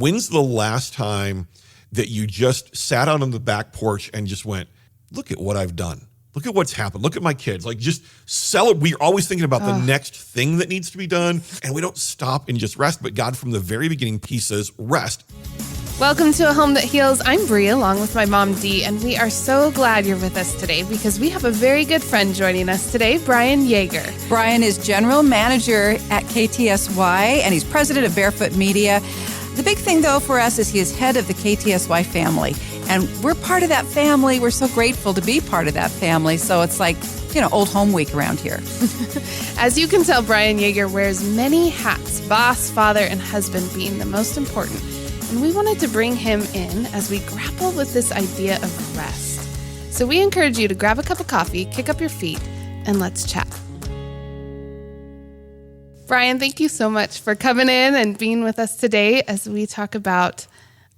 when's the last time that you just sat out on the back porch and just went, look at what I've done. Look at what's happened. Look at my kids. Like, just we're always thinking about the next thing that needs to be done, and we don't stop and just rest. But God, from the very beginning, he says, rest. Welcome to A Home That Heals. I'm Brie, along with my mom, Dee, and we are so glad you're with us today because we have a very good friend joining us today, Brian Yeager. Brian is general manager at KTSY, and he's president of Barefoot Media. The big thing, though, for us is he is head of the KTSY family, and we're part of that family. We're so grateful to be part of that family, so it's like, old home week around here. As you can tell, Brian Yeager wears many hats, boss, father, and husband being the most important. And we wanted to bring him in as we grapple with this idea of rest. So we encourage you to grab a cup of coffee, kick up your feet, and let's chat. Brian, thank you so much for coming in and being with us today as we talk about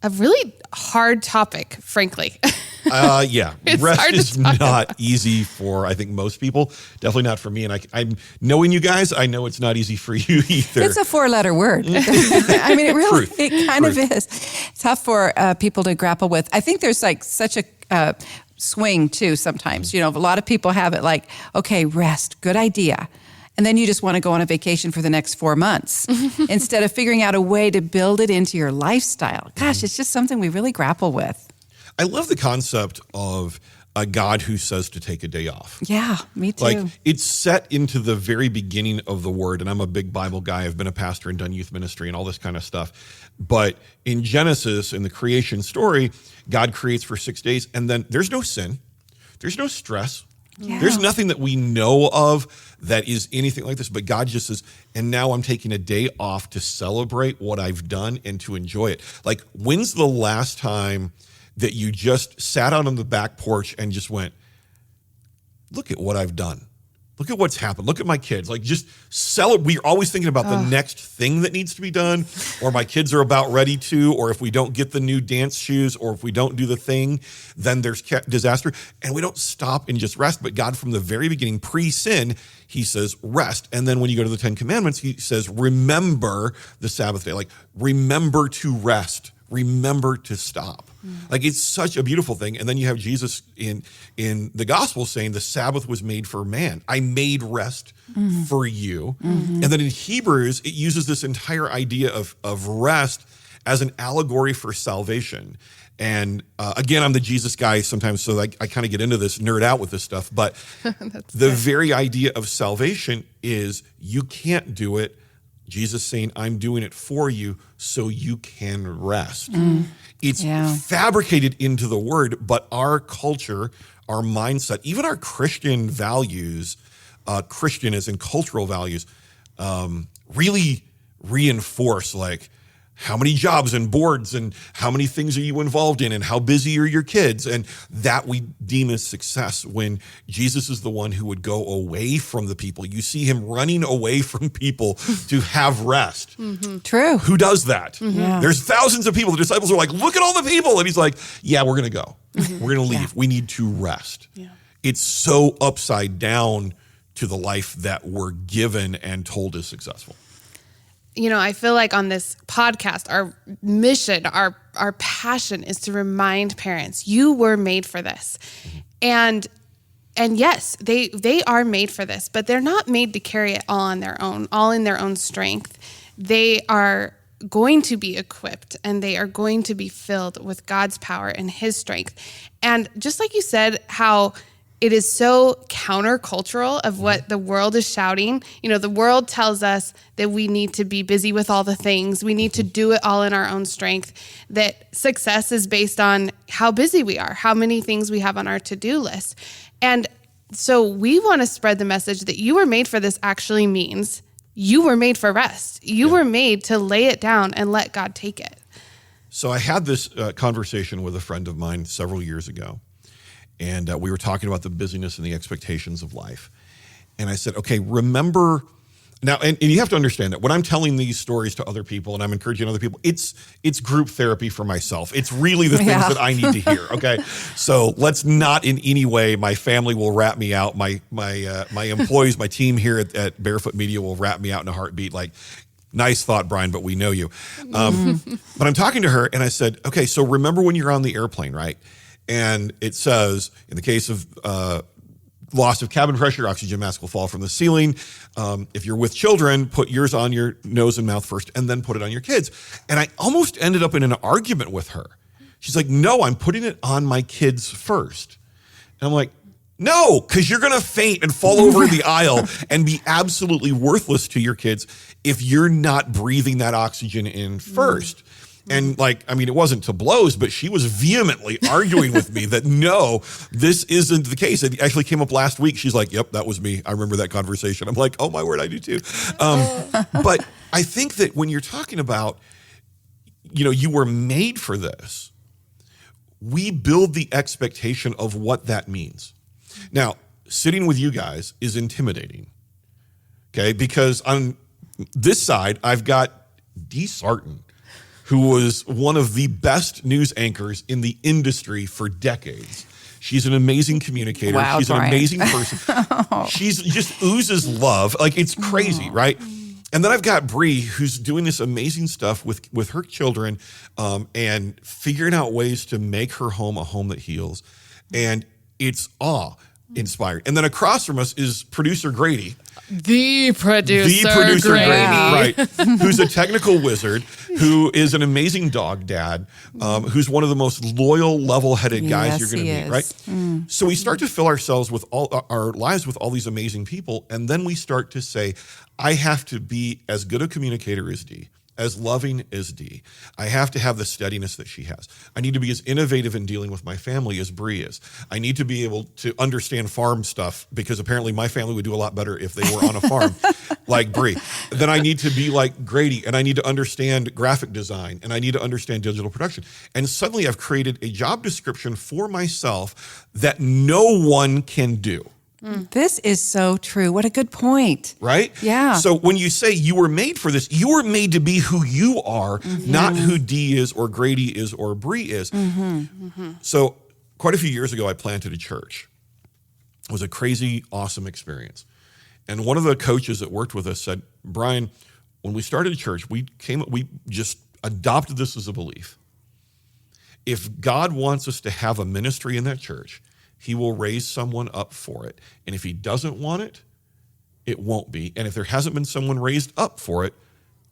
a really hard topic, frankly. Yeah, rest is not easy for, I think, most people. Definitely not for me. And I'm knowing you guys, I know it's not easy for you either. It's a 4-letter word. I mean, it kind of is. It's tough for people to grapple with. I think there's like such a swing too sometimes. A lot of people have it like, okay, rest, good idea. And then you just want to go on a vacation for the next 4 months instead of figuring out a way to build it into your lifestyle. Gosh, it's just something we really grapple with. I love the concept of a God who says to take a day off. Yeah, me too. Like, it's set into the very beginning of the word, and I'm a big Bible guy. I've been a pastor and done youth ministry and all this kind of stuff. But in Genesis, in the creation story, God creates for 6 days, and then there's no sin. There's no stress. Yeah. There's nothing that we know of that is anything like this, but God just says, and now I'm taking a day off to celebrate what I've done and to enjoy it. Like, when's the last time that you just sat out on the back porch and just went, look at what I've done. Look at what's happened. Look at my kids. Like, just we're always thinking about the next thing that needs to be done, or my kids are about ready to, or if we don't get the new dance shoes, or if we don't do the thing, then there's disaster. And we don't stop and just rest. But God, from the very beginning, pre-sin, he says, rest. And then when you go to the 10 Commandments, he says, remember the Sabbath day. Like, remember to rest. Remember to stop. Like, it's such a beautiful thing. And then you have Jesus in the gospel saying the Sabbath was made for man. I made rest for you. And then in Hebrews, it uses this entire idea of rest as an allegory for salvation. And again, I'm the Jesus guy sometimes, so I kind of get into this, nerd out with this stuff. But the very idea of salvation is you can't do it. Jesus saying, I'm doing it for you so you can rest. It's fabricated into the word, but our culture, our mindset, even our Christian values, Christian as in cultural values, really reinforce like, how many jobs and boards and how many things are you involved in and how busy are your kids? And that we deem as success when Jesus is the one who would go away from the people. You see him running away from people to have rest. True. Who does that? Yeah. There's thousands of people. The disciples are like, look at all the people. And he's like, yeah, we're going to go. We're going to leave. Yeah. We need to rest. Yeah. It's so upside down to the life that we're given and told is successful. I feel like on this podcast, our mission, our passion is to remind parents, you were made for this. And yes, they are made for this, but they're not made to carry it all on their own, all in their own strength. They are going to be equipped and they are going to be filled with God's power and his strength. And just like you said, how it is so countercultural of what the world is shouting. The world tells us that we need to be busy with all the things. We need to do it all in our own strength, that success is based on how busy we are, how many things we have on our to-do list. And so we want to spread the message that you were made for this actually means you were made for rest. You were made to lay it down and let God take it. So I had this conversation with a friend of mine several years ago. And we were talking about the busyness and the expectations of life. And I said, okay, remember now, and you have to understand that when I'm telling these stories to other people and I'm encouraging other people, it's group therapy for myself. It's really the things that I need to hear, okay? So let's not in any way, my family will rat me out. My employees, my team here at Barefoot Media will rat me out in a heartbeat. Like, Nice thought, Brian, but we know you. But I'm talking to her and I said, okay, so remember when you're on the airplane, right? And it says, in the case of loss of cabin pressure, oxygen mask will fall from the ceiling. If you're with children, put yours on your nose and mouth first and then put it on your kids. And I almost ended up in an argument with her. She's like, no, I'm putting it on my kids first. And I'm like, no, because you're going to faint and fall over the aisle and be absolutely worthless to your kids if you're not breathing that oxygen in first. And it wasn't to blows, but she was vehemently arguing with me that no, this isn't the case. It actually came up last week. She's like, yep, that was me. I remember that conversation. I'm like, oh my word, I do too. But I think that when you're talking about, you were made for this, we build the expectation of what that means. Now, sitting with you guys is intimidating, okay? Because on this side, I've got Dee Sarton, who was one of the best news anchors in the industry for decades. She's an amazing communicator. Wow, She's Brian. an amazing person. She's just oozes love. It's crazy, right? And then I've got Brie, who's doing this amazing stuff with her children and figuring out ways to make her home a home that heals. And it's awe-inspiring. And then across from us is producer Grady. The producer Grady, Grady. right? Who's a technical wizard, who is an amazing dog dad, who's one of the most loyal, level-headed guys you're going to meet, right? So we start to fill ourselves with all our lives with all these amazing people, and then we start to say, I have to be as good a communicator as Dee, as loving as Dee. I have to have the steadiness that she has. I need to be as innovative in dealing with my family as Brie is. I need to be able to understand farm stuff because apparently my family would do a lot better if they were on a farm like Brie. Then I need to be like Grady, and I need to understand graphic design, and I need to understand digital production. And suddenly I've created a job description for myself that no one can do. This is so true. What a good point. Right? Yeah. So when you say you were made for this, you were made to be who you are, not who Dee is or Grady is or Brie is. So quite a few years ago, I planted a church. It was a crazy, awesome experience. And one of the coaches that worked with us said, Brian, when we started a church, we just adopted this as a belief. If God wants us to have a ministry in that church, He will raise someone up for it. And if He doesn't want it, it won't be. And if there hasn't been someone raised up for it,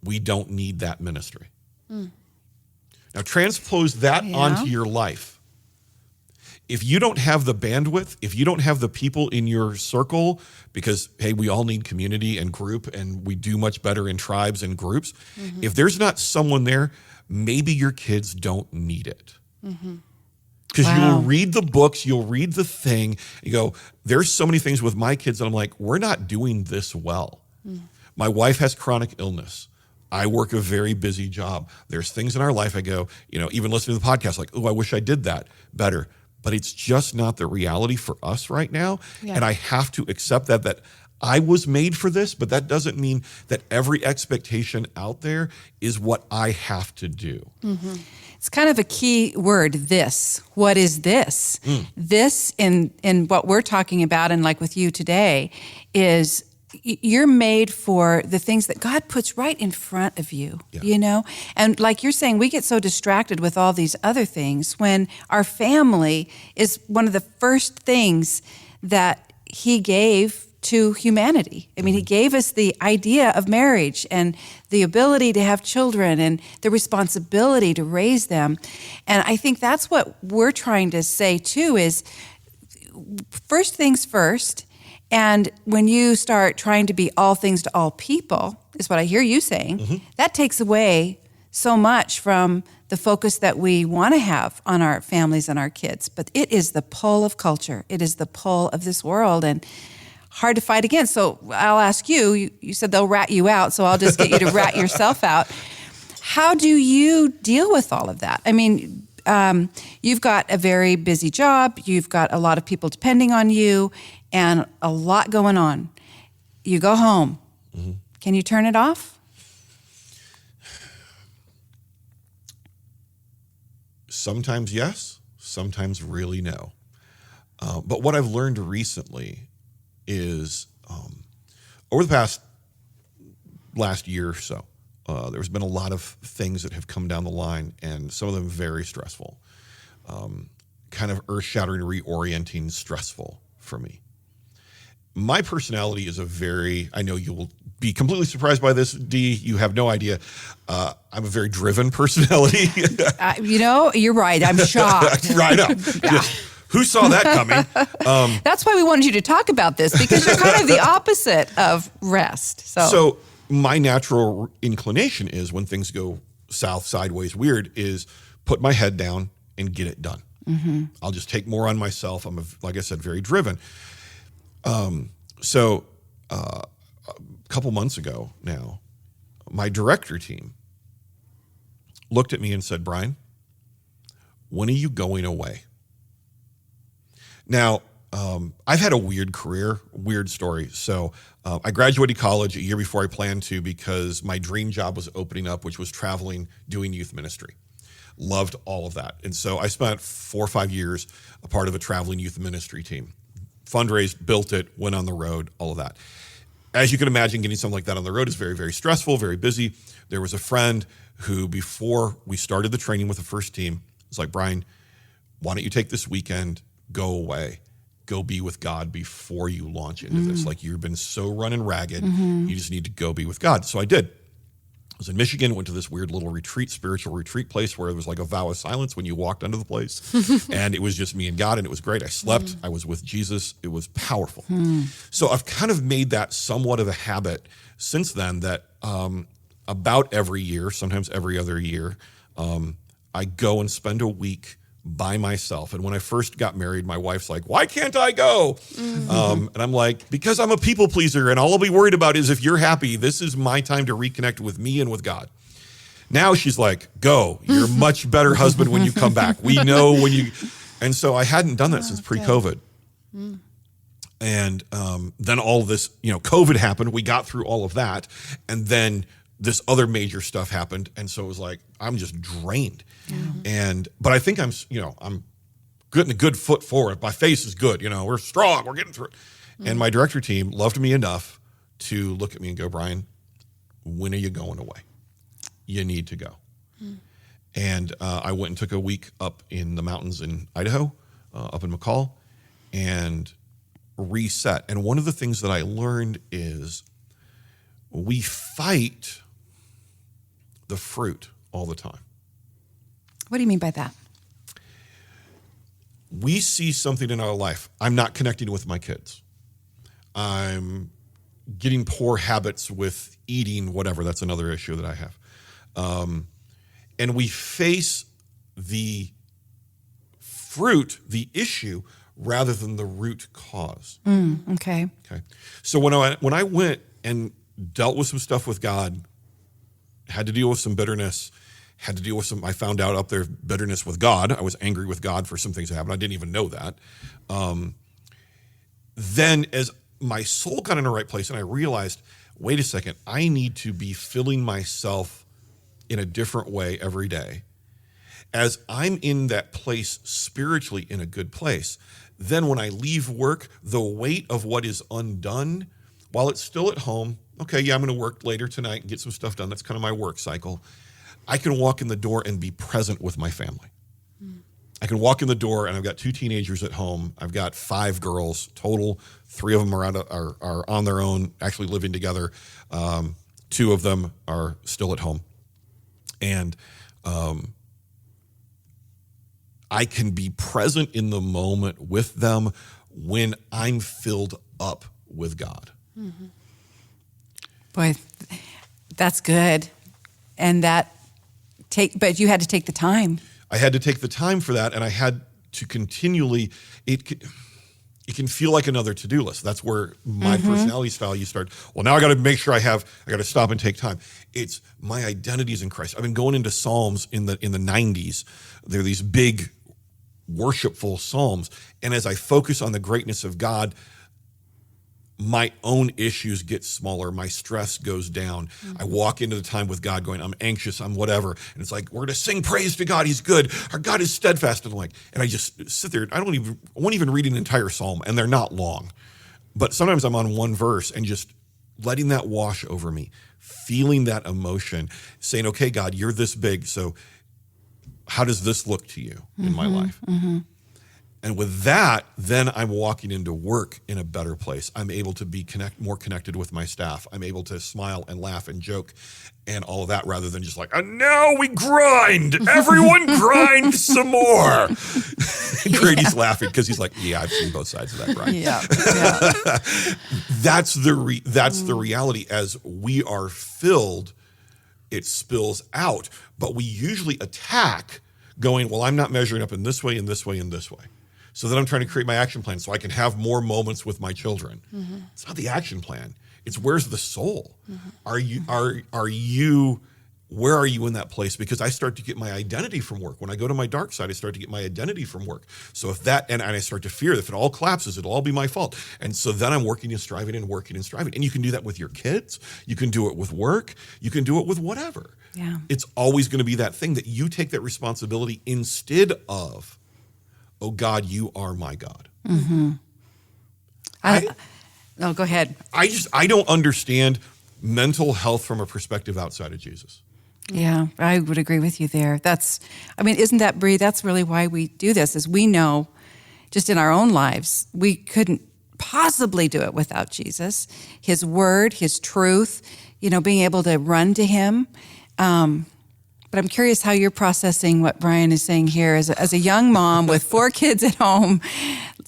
we don't need that ministry. Now transpose that onto your life. If you don't have the bandwidth, if you don't have the people in your circle, because, hey, we all need community and group, and we do much better in tribes and groups. If there's not someone there, maybe your kids don't need it. Because you'll read the books, you'll read the thing, you go, there's so many things with my kids that I'm like, we're not doing this well. My wife has chronic illness. I work a very busy job. There's things in our life I go, even listening to the podcast, like, oh, I wish I did that better. But it's just not the reality for us right now. Yeah. And I have to accept that I was made for this, but that doesn't mean that every expectation out there is what I have to do. It's kind of a key word, this. What is this? This in what we're talking about, and like with you today, is you're made for the things that God puts right in front of you, And like you're saying, we get so distracted with all these other things when our family is one of the first things that He gave to humanity. I mean, He gave us the idea of marriage and the ability to have children and the responsibility to raise them. And I think that's what we're trying to say too, is first things first. And when you start trying to be all things to all people, is what I hear you saying, that takes away so much from the focus that we want to have on our families and our kids. But it is the pull of culture. It is the pull of this world, and hard to fight against. So I'll ask you, you said they'll rat you out, so I'll just get you to rat yourself out. How do you deal with all of that? I mean, you've got a very busy job. You've got a lot of people depending on you and a lot going on. You go home. Can you turn it off? Sometimes yes, sometimes really no. But what I've learned recently is over the last year or so, There's been a lot of things that have come down the line, and some of them very stressful, kind of earth-shattering, reorienting, stressful for me. My personality is I know you will be completely surprised by this, Dee. You have no idea. I'm a very driven personality. You're right. I'm shocked. Right up. Yeah. Who saw that coming? That's why we wanted you to talk about this, because you're kind of the opposite of rest. So my natural inclination is, when things go south, sideways, weird, is put my head down and get it done. Mm-hmm. I'll just take more on myself. I'm, like I said, very driven. So a couple months ago now, my director team looked at me and said, Brian, when are you going away? Now, I've had a weird career, weird story. So I graduated college a year before I planned to, because my dream job was opening up, which was traveling, doing youth ministry. Loved all of that. And so I spent 4 or 5 years a part of a traveling youth ministry team. Fundraised, built it, went on the road, all of that. As you can imagine, getting something like that on the road is very, very stressful, very busy. There was a friend who, before we started the training with the first team, was like, Brian, why don't you take this weekend, go away, go be with God before you launch into this. Like, you've been so running ragged, you just need to go be with God. So I did. I was in Michigan, went to this weird little spiritual retreat place where there was like a vow of silence when you walked into the place. And it was just me and God, and it was great. I slept. I was with Jesus. It was powerful. So I've kind of made that somewhat of a habit since then, that about every year, sometimes every other year, I go and spend a week by myself. And when I first got married, my wife's like, why can't I go? And I'm like, because I'm a people pleaser, and all I'll be worried about is if you're happy. This is my time to reconnect with me and with God. Now she's like, go. You're a much better husband when you come back. We know when you... And so I hadn't done that since pre-COVID. And then all this, COVID happened. We got through all of that. And then this other major stuff happened. And so it was like, I'm just drained. But I think I'm getting a good foot forward. My face is good. We're strong. We're getting through it. And my director team loved me enough to look at me and go, Brian, when are you going away? You need to go. And I went and took a week up in the mountains in Idaho, up in McCall, and reset. And one of the things that I learned is we fight the fruit all the time. What do you mean by that? We see something in our life. I'm not connecting with my kids. I'm getting poor habits with eating, whatever. That's another issue that I have. And we face the fruit, the issue, rather than the root cause. Okay. So when I went and dealt with some stuff with God, had to deal with some bitterness, had to deal with I found out up there bitterness with God. I was angry with God for some things that happened. I didn't even know that. Then as my soul got in the right place and I realized, wait a second, I need to be filling myself in a different way every day. As I'm in that place spiritually, in a good place, then when I leave work, the weight of what is undone, while it's still at home, okay, yeah, I'm going to work later tonight and get some stuff done. That's kind of my work cycle. I can walk in the door and be present with my family. I can walk in the door, and I've got 2 teenagers at home. I've got 5 girls total. 3 of them are on their own, actually living together. 2 of them are still at home. And I can be present in the moment with them when I'm filled up with God. Boy, that's good. And but you had to take the time. I had to take the time for that, and I had to continually, it can feel like another to-do list. That's where my personality style, you start, well, now I got to make sure I got to stop and take time. It's my identity's in Christ. I've been going into Psalms in the 90s. They're these big worshipful Psalms. And as I focus on the greatness of God, my own issues get smaller. My stress goes down. I walk into the time with God going, I'm anxious, I'm whatever. And it's like, we're going to sing praise to God. He's good. Our God is steadfast. And I just sit there. I won't even read an entire Psalm, and they're not long. But sometimes I'm on one verse and just letting that wash over me, feeling that emotion, saying, okay, God, you're this big, so how does this look to you in my life? And with that, then I'm walking into work in a better place. I'm able to be more connected with my staff. I'm able to smile and laugh and joke and all of that, rather than just like, and now we grind. Everyone grind some more. Grady's laughing because he's like, yeah, I've seen both sides of that grind. Yeah. That's the reality. As we are filled, it spills out. But we usually attack going, well, I'm not measuring up in this way, in this way, in this way. So then I'm trying to create my action plan so I can have more moments with my children. It's not the action plan. It's where's the soul? Are you where are you in that place? Because I start to get my identity from work. When I go to my dark side, I start to get my identity from work. So if that, and I start to fear that if it all collapses, it'll all be my fault. And so then I'm working and striving and working and striving. And you can do that with your kids. You can do it with work. You can do it with whatever. Yeah. It's always going to be that thing that you take that responsibility instead of, oh God, you are my God. No, go ahead. I don't understand mental health from a perspective outside of Jesus. Yeah, I would agree with you there. Isn't that, Brie, that's really why we do this, is we know just in our own lives, we couldn't possibly do it without Jesus, his word, his truth, being able to run to him. But I'm curious how you're processing what Brian is saying here as a young mom with 4 kids at home,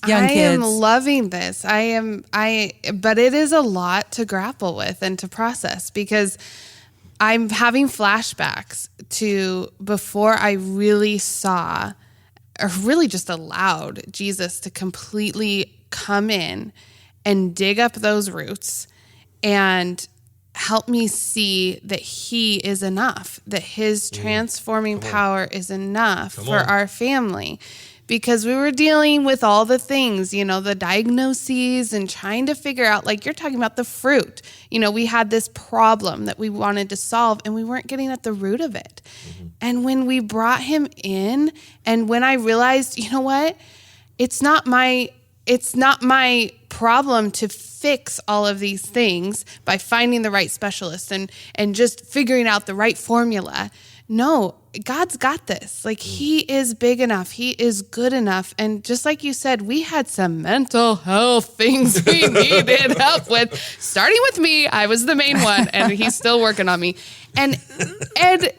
young kids. I am loving this. But it is a lot to grapple with and to process, because I'm having flashbacks to before I really saw, or really just allowed Jesus to completely come in and dig up those roots and help me see that he is enough, that his transforming power is enough for our family. Because we were dealing with all the things, the diagnoses and trying to figure out, like you're talking about the fruit. We had this problem that we wanted to solve and we weren't getting at the root of it. And when we brought him in, and when I realized, you know what, it's not my problem to fix all of these things by finding the right specialist and just figuring out the right formula. No, God's got this. Like, he is big enough. He is good enough. And just like you said, we had some mental health things we needed help with, starting with me. I was the main one, and he's still working on me. And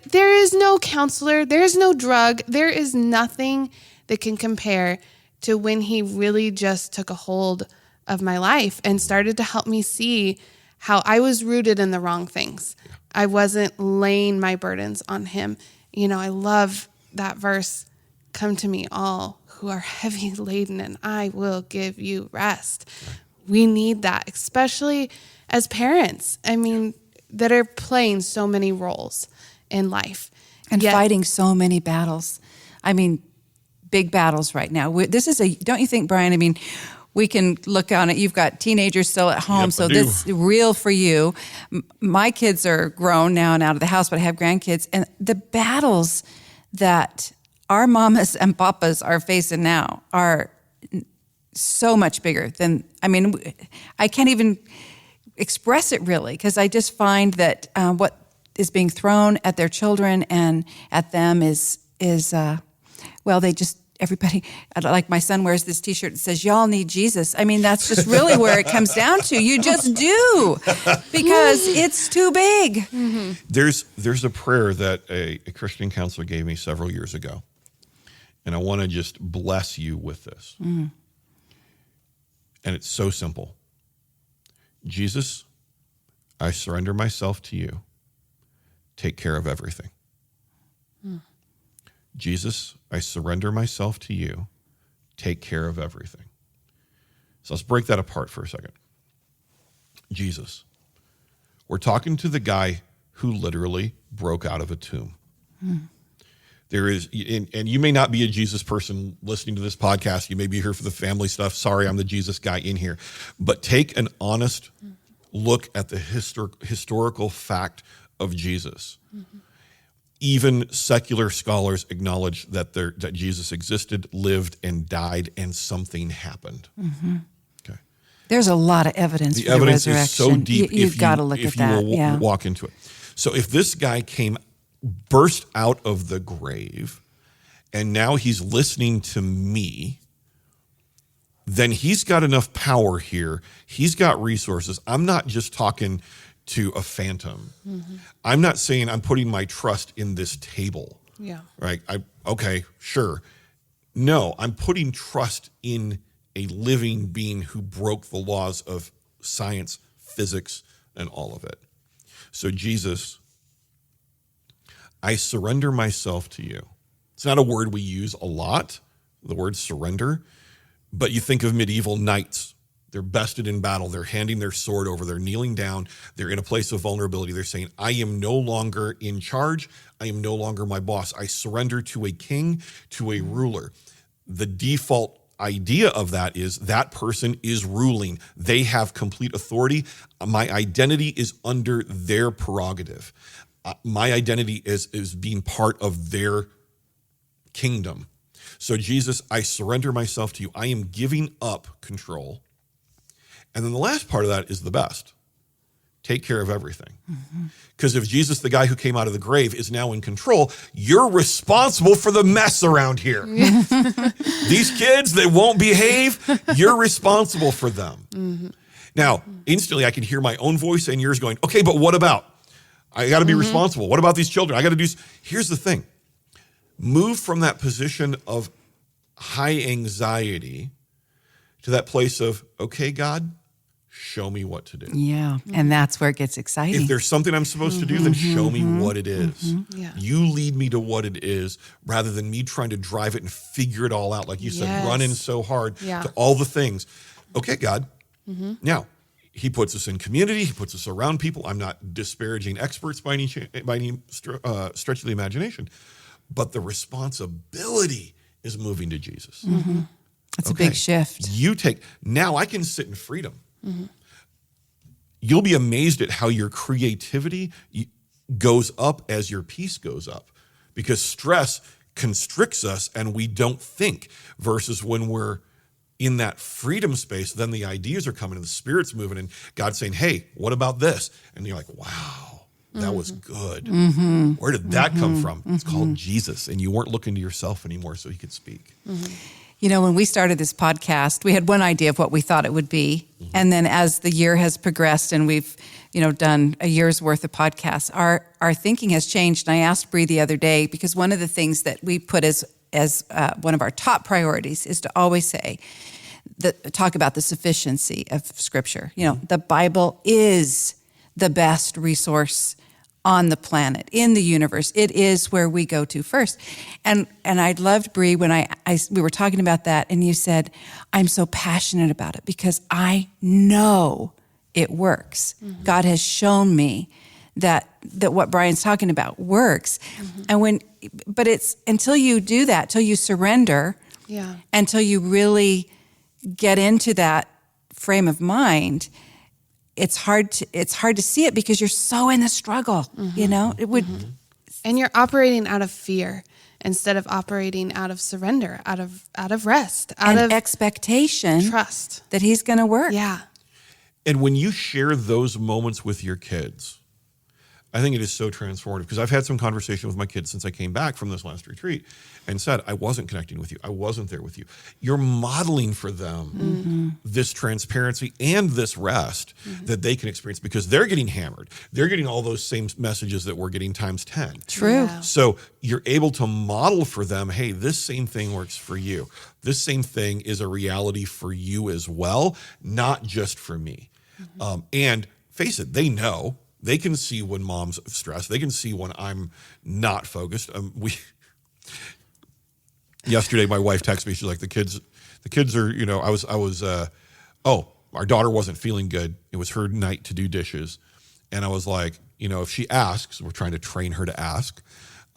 there is no counselor. There is no drug. There is nothing that can compare to when he really just took a hold of my life and started to help me see how I was rooted in the wrong things. I wasn't laying my burdens on him. I love that verse, come to me all who are heavy laden and I will give you rest. We need that, especially as parents. That are playing so many roles in life. And fighting so many battles. Big battles right now. Don't you think, Brian, we can look on it. You've got teenagers still at home, so this is real for you. My kids are grown now and out of the house, but I have grandkids. And the battles that our mamas and papas are facing now are so much bigger than, I can't even express it really, because I just find that what is being thrown at their children and at them is everybody, like my son wears this T-shirt that says, y'all need Jesus. That's just really where it comes down to. You just do, because it's too big. Mm-hmm. There's a prayer that a Christian counselor gave me several years ago, and I want to just bless you with this. Mm. And it's so simple. Jesus, I surrender myself to you. Take care of everything. Mm. Jesus, I surrender myself to you. Take care of everything. So let's break that apart for a second. Jesus, we're talking to the guy who literally broke out of a tomb. Hmm. There is, and you may not be a Jesus person listening to this podcast. You may be here for the family stuff. Sorry, I'm the Jesus guy in here. But take an honest look at the historical fact of Jesus. Mm-hmm. Even secular scholars acknowledge that Jesus existed, lived, and died, and something happened. Mm-hmm. Okay. There's a lot of evidence The for the evidence resurrection. is so deep. You've got to look at that. Will walk into it. So if this guy burst out of the grave, and now he's listening to me, then he's got enough power here. He's got resources. I'm not just talking to a phantom. Mm-hmm. I'm not saying I'm putting my trust in this table. Yeah. Right? Okay, sure. No, I'm putting trust in a living being who broke the laws of science, physics, and all of it. So Jesus, I surrender myself to you. It's not a word we use a lot, the word surrender, but you think of medieval knights. They're bested in battle. They're handing their sword over. They're kneeling down. They're in a place of vulnerability. They're saying, I am no longer in charge. I am no longer my boss. I surrender to a king, to a ruler. The default idea of that is that person is ruling. They have complete authority. My identity is under their prerogative. My identity is being part of their kingdom. So Jesus, I surrender myself to you. I am giving up control. And then the last part of that is the best. Take care of everything. Because if Jesus, the guy who came out of the grave, is now in control, you're responsible for the mess around here. These kids that won't behave, you're responsible for them. Now, instantly I can hear my own voice and yours going, okay, but what about? I got to be responsible. What about these children? I got to do. Here's the thing. Move from that position of high anxiety to that place of, okay, God, show me what to do. Yeah, and that's where it gets exciting. If there's something I'm supposed to do, then show me what it is. Yeah. You lead me to what it is rather than me trying to drive it and figure it all out. Like you said, running so hard to all the things. Okay, God. Now, he puts us in community. He puts us around people. I'm not disparaging experts by any stretch of the imagination. But the responsibility is moving to Jesus. That's a big shift. Now I can sit in freedom. You'll be amazed at how your creativity goes up as your peace goes up, because stress constricts us and we don't think, versus when we're in that freedom space, then the ideas are coming and the Spirit's moving and God's saying, hey, what about this? And you're like, wow, that was good. Where did that come from? It's called Jesus, and you weren't looking to yourself anymore so he could speak. You know, when we started this podcast, we had one idea of what we thought it would be. And then as the year has progressed and we've, done a year's worth of podcasts, our thinking has changed. And I asked Brie the other day, because one of the things that we put as one of our top priorities is to always talk about the sufficiency of Scripture. The Bible is the best resource on the planet, in the universe. It is where we go to first. And I loved, Brie, when we were talking about that, and you said, I'm so passionate about it because I know it works. God has shown me that what Brian's talking about works. But it's until you do that, till you surrender, until you really get into that frame of mind, it's hard to see it because you're so in the struggle, it would. And you're operating out of fear instead of operating out of surrender, out of rest, out of expectation, trust that he's going to work. Yeah. And when you share those moments with your kids, I think it is so transformative, because I've had some conversation with my kids since I came back from this last retreat and said, I wasn't connecting with you. I wasn't there with you. You're modeling for them this transparency and this rest that they can experience, because they're getting hammered. They're getting all those same messages that we're getting times 10. True. Yeah. So you're able to model for them, hey, this same thing works for you. This same thing is a reality for you as well, not just for me. And face it, they know. They can see when mom's stressed. They can see when I'm not focused. Yesterday, my wife texted me. She's like, the kids are, our daughter wasn't feeling good. It was her night to do dishes. And I was like, if she asks, we're trying to train her to ask,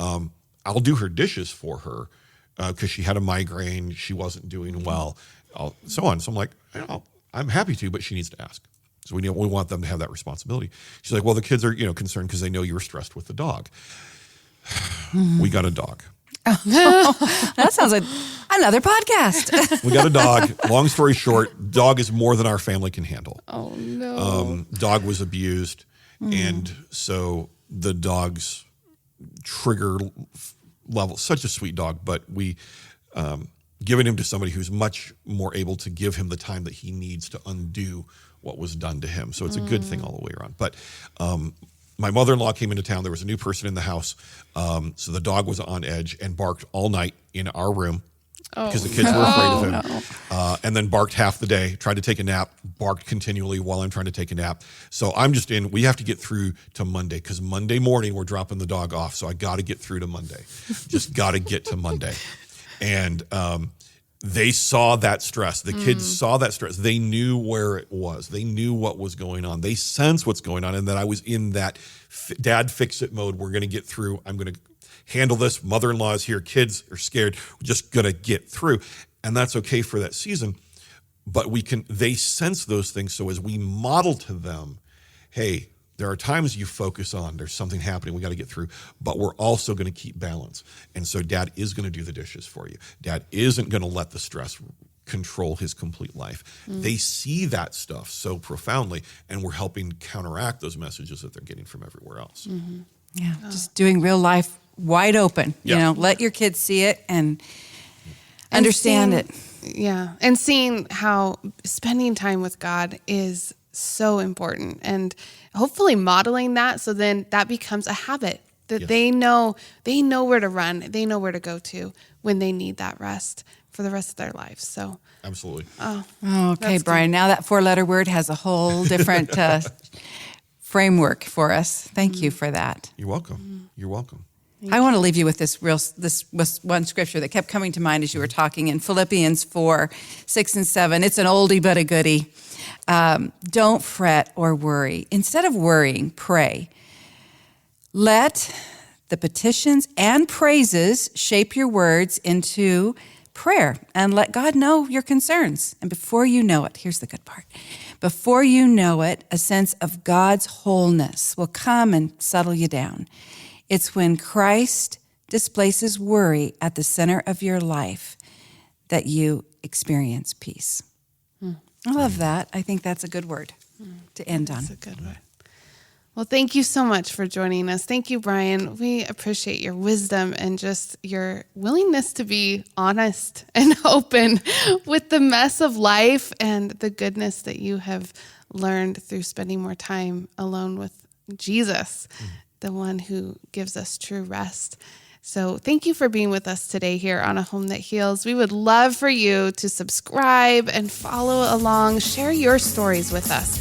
I'll do her dishes for her because she had a migraine. She wasn't doing well, so on. So I'm like, I'm happy to, but she needs to ask. So we want them to have that responsibility. She's like, well, the kids are, concerned because they know you were stressed with the dog. We got a dog. That sounds like, another podcast. We got a dog. Long story short, dog is more than our family can handle. Oh, no. Dog was abused. And so the dog's trigger level, such a sweet dog, but we given him to somebody who's much more able to give him the time that he needs to undo what was done to him. So it's a good thing all the way around. But my mother-in-law came into town. There was a new person in the house. So the dog was on edge and barked all night in our room because the kids were afraid of him. And then barked half the day, tried to take a nap, barked continually while I'm trying to take a nap. So I'm just we have to get through to Monday because Monday morning we're dropping the dog off. So I got to get through to Monday. Just got to get to Monday. And they saw that stress. The kids saw that stress. They knew where it was. They knew what was going on. They sensed what's going on and that I was in that dad fix-it mode. We're going to get through. I'm going to handle this. Mother-in-law is here. Kids are scared. We're just going to get through. And that's okay for that season. But they sense those things. So as we model to them, hey, there are times you focus on, there's something happening, we got to get through, but we're also going to keep balance. And so dad is going to do the dishes for you. Dad isn't going to let the stress control his complete life. They see that stuff so profoundly, and we're helping counteract those messages that they're getting from everywhere else. Yeah, just doing real life wide open. You know, let your kids see it and understand it. Yeah, and seeing how spending time with God is so important, and hopefully modeling that, so then that becomes a habit that they know where to run, they know where to go to when they need that rest for the rest of their lives. So absolutely. Okay, Brian. Now that 4-letter word has a whole different framework for us. Thank you for that. You're welcome. You're welcome. I want to leave you with this one scripture that kept coming to mind as you were talking in Philippians 4:6-7. It's an oldie but a goodie. Don't fret or worry. Instead of worrying, pray. Let the petitions and praises shape your words into prayer, and let God know your concerns. And before you know it, here's the good part. Before you know it, a sense of God's wholeness will come and settle you down. It's when Christ displaces worry at the center of your life that you experience peace. I love that. I think that's a good word to end on. That's a good word. Well, thank you so much for joining us. Thank you, Brian. We appreciate your wisdom and just your willingness to be honest and open with the mess of life and the goodness that you have learned through spending more time alone with Jesus, the one who gives us true rest. So thank you for being with us today here on A Home That Heals. We would love for you to subscribe and follow along, share your stories with us.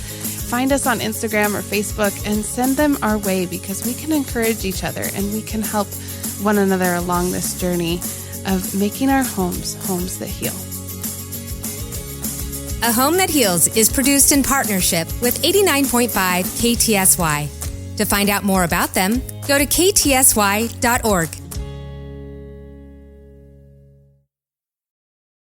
Find us on Instagram or Facebook and send them our way, because we can encourage each other and we can help one another along this journey of making our homes that heal. A Home That Heals is produced in partnership with 89.5 KTSY. To find out more about them, go to ktsy.org.